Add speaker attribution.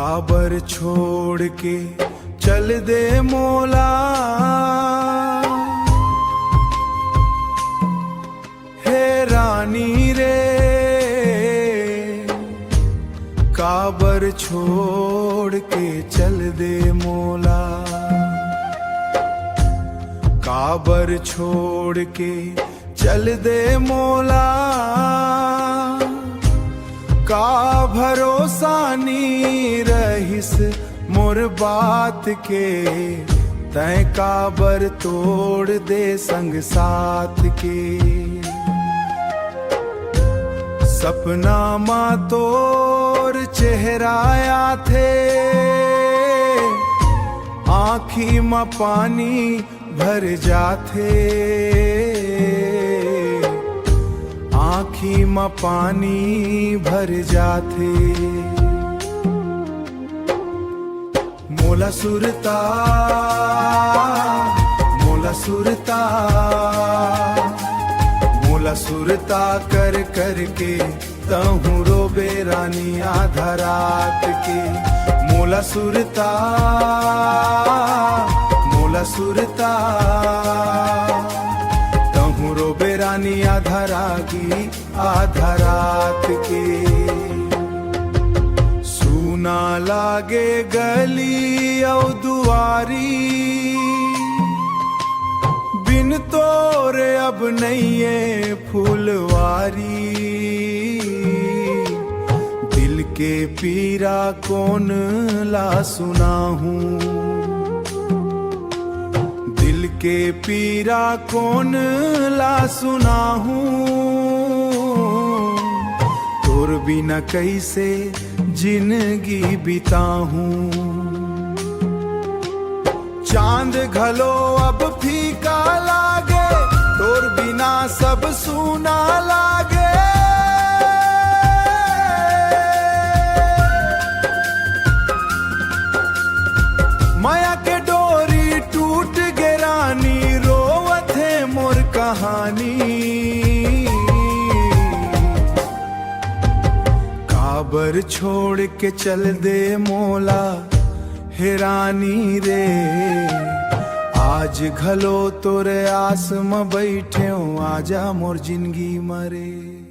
Speaker 1: काबर छोड़ के चल दे मौला, हे रानी रे काबर छोड़ के चल दे मौला, काबर छोड़ के चल दे मौला, का भरोसा नी रहिस मोर बात के, तैं काबर तोड़ दे संग साथ के। सपना मा तोर चेहराया थे, आँखी मा पानी भर जाथे, आँखी मा पानी भर जाथे। मोला सुरता मोला सुरता मोला सुरता कर कर के तहूँ रोबे रानी आधा रात के। मोला सुरता मोला सुरता तहूँ रोबे रानी आधा रागी आधा रात के। सूना लागे गली औ दुआरी, बिन तोरे अब नैये फूलवारी, दिल के पीरा कौन ला सुनाहूँ, दिल के पीरा कौन ला सुनाहूँ, तोर बिना कैसे जिंदगी बिताहूँ। चांद घलो अब फीका लागे, तोर बिना सब सूना लागे, माया के डोरी टूट गे रानी, रोवत है मोर कहानी। काबर छोड़ के चल दे मौला, हे रानी रे आज घलो तोरे आस में बैठे, आजा मोर जिंदगी मरे।